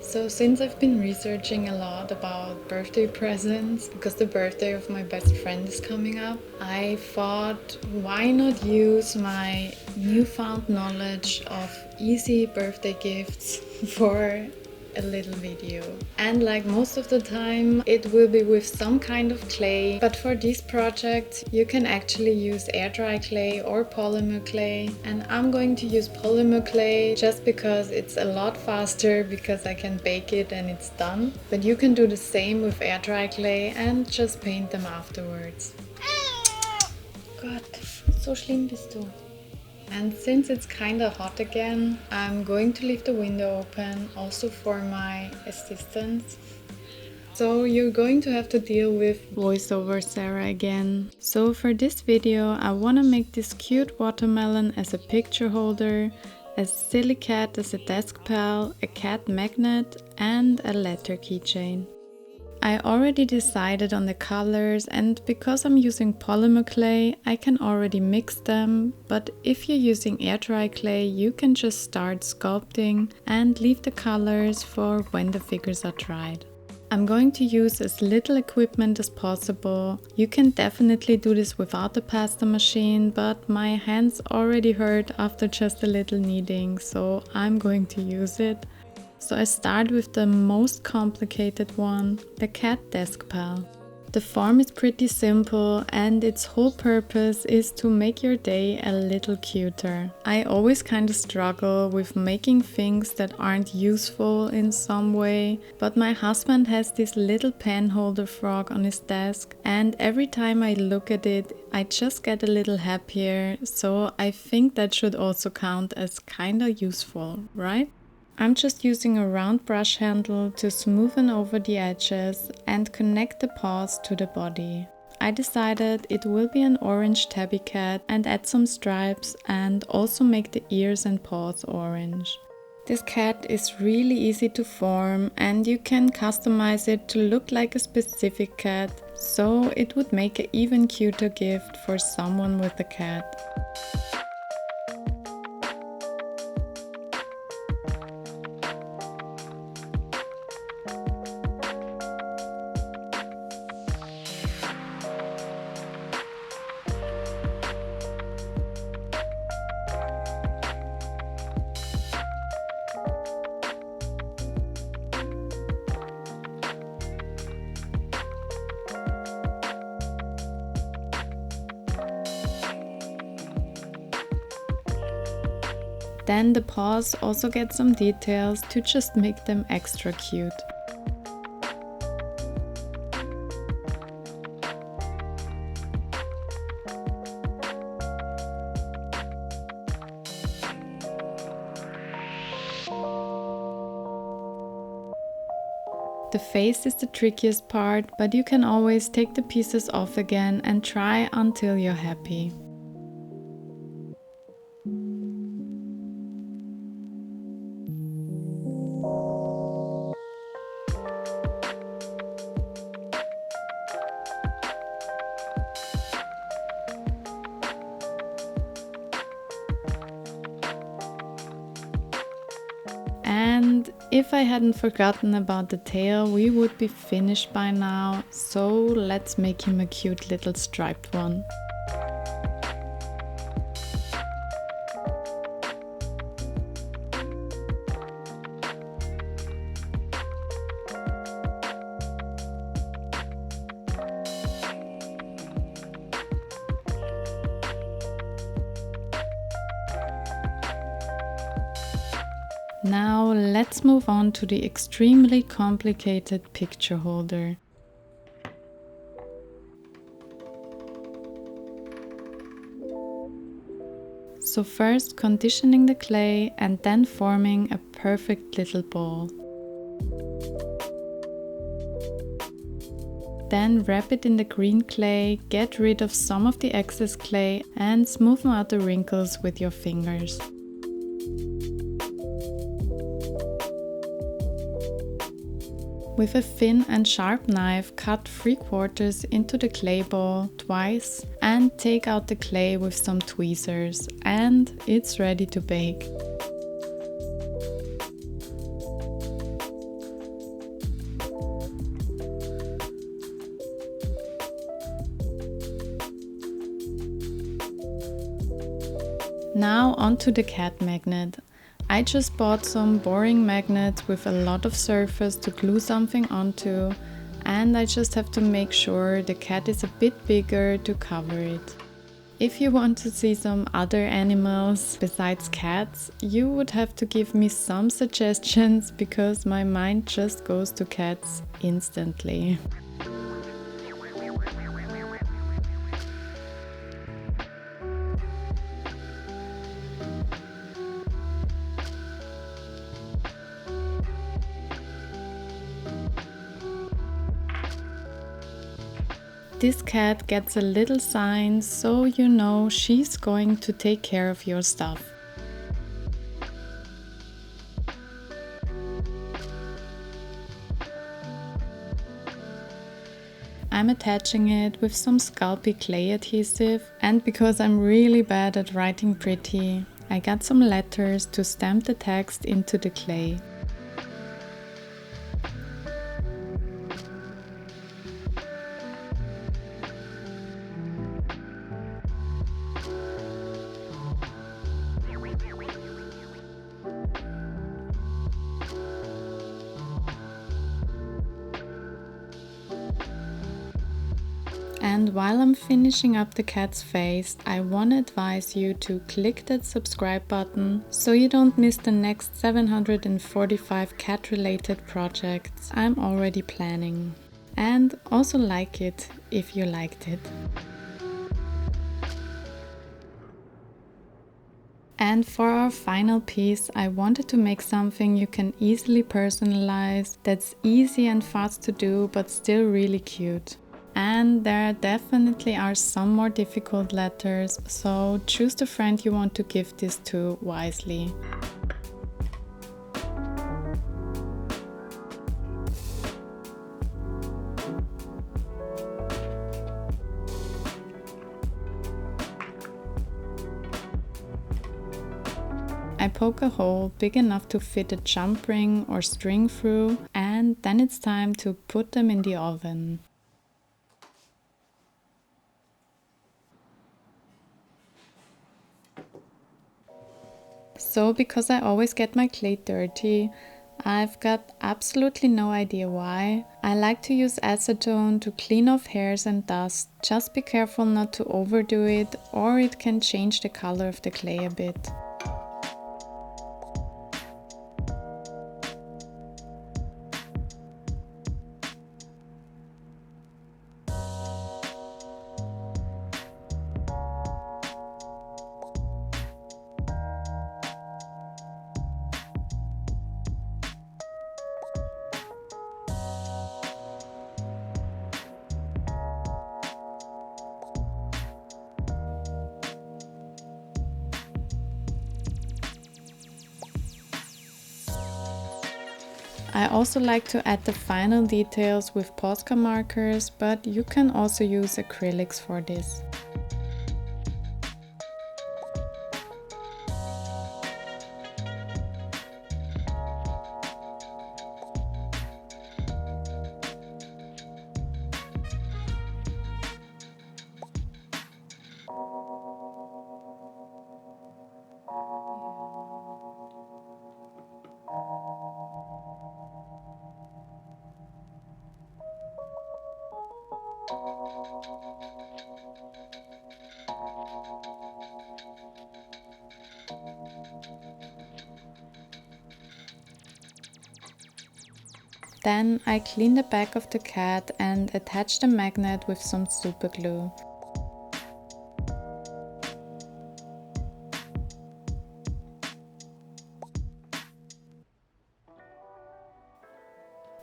So since I've been researching a lot about birthday presents, because the birthday of my best friend is coming up, I thought why not use my newfound knowledge of easy birthday gifts for a little video. And like most of the time it will be with some kind of clay, but for this project you can actually use air dry clay or polymer clay, and I'm going to use polymer clay just because it's a lot faster, because I can bake it and it's done. But you can do the same with air dry clay and just paint them afterwards. Gott, so schlimm bist du. And since it's kinda hot again, I'm going to leave the window open also for my assistants. So you're going to have to deal with voiceover Sarah again. So for this video I want to make this cute watermelon as a picture holder, a silly cat as a desk pal, a cat magnet and a letter keychain. I already decided on the colors, and because I'm using polymer clay I can already mix them, but if you're using air dry clay you can just start sculpting and leave the colors for when the figures are dried. I'm going to use as little equipment as possible. You can definitely do this without the pasta machine, but my hands already hurt after just a little kneading, so I'm going to use it. So I start with the most complicated one, the cat desk pal. The form is pretty simple and its whole purpose is to make your day a little cuter. I always kind of struggle with making things that aren't useful in some way, but my husband has this little pen holder frog on his desk, and every time I look at it I just get a little happier, so I think that should also count as kinda useful, right? I'm just using a round brush handle to smoothen over the edges and connect the paws to the body. I decided it will be an orange tabby cat and add some stripes and also make the ears and paws orange. This cat is really easy to form and you can customize it to look like a specific cat, so it would make an even cuter gift for someone with a cat. Then the paws also get some details to just make them extra cute. The face is the trickiest part, but you can always take the pieces off again and try until you're happy. And if I hadn't forgotten about the tail, we would be finished by now, so let's make him a cute little striped one. Now let's move on to the extremely complicated picture holder. So first conditioning the clay and then forming a perfect little ball. Then wrap it in the green clay, get rid of some of the excess clay and smoothen out the wrinkles with your fingers. With a thin and sharp knife, cut 3/4 into the clay ball twice and take out the clay with some tweezers, and it's ready to bake. Now onto the cat magnet. I just bought some boring magnets with a lot of surface to glue something onto, and I just have to make sure the cat is a bit bigger to cover it. If you want to see some other animals besides cats, you would have to give me some suggestions because my mind just goes to cats instantly. This cat gets a little sign, so you know she's going to take care of your stuff. I'm attaching it with some Sculpey clay adhesive, and because I'm really bad at writing pretty, I got some letters to stamp the text into the clay. And while I'm finishing up the cat's face, I want to advise you to click that subscribe button so you don't miss the next 745 cat related projects I'm already planning. And also like it if you liked it. And for our final piece, I wanted to make something you can easily personalize, that's easy and fast to do but still really cute. And there definitely are some more difficult letters, so choose the friend you want to give this to wisely. I poke a hole big enough to fit a jump ring or string through, and then it's time to put them in the oven. So, because I always get my clay dirty, I've got absolutely no idea why. I like to use acetone to clean off hairs and dust. Just be careful not to overdo it, or it can change the color of the clay a bit. I also like to add the final details with Posca markers, but you can also use acrylics for this. Then I clean the back of the cat and attach the magnet with some super glue.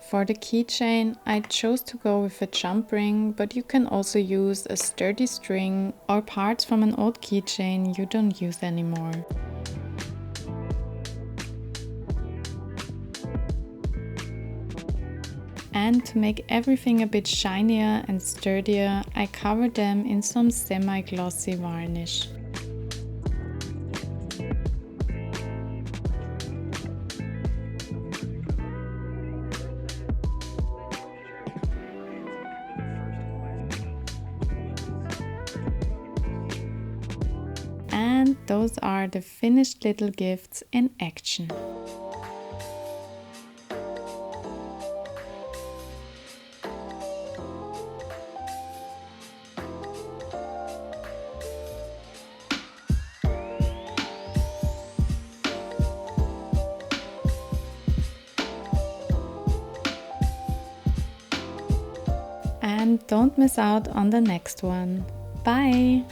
For the keychain, I chose to go with a jump ring, but you can also use a sturdy string or parts from an old keychain you don't use anymore. And to make everything a bit shinier and sturdier, I cover them in some semi-glossy varnish. And those are the finished little gifts in action. And don't miss out on the next one. Bye!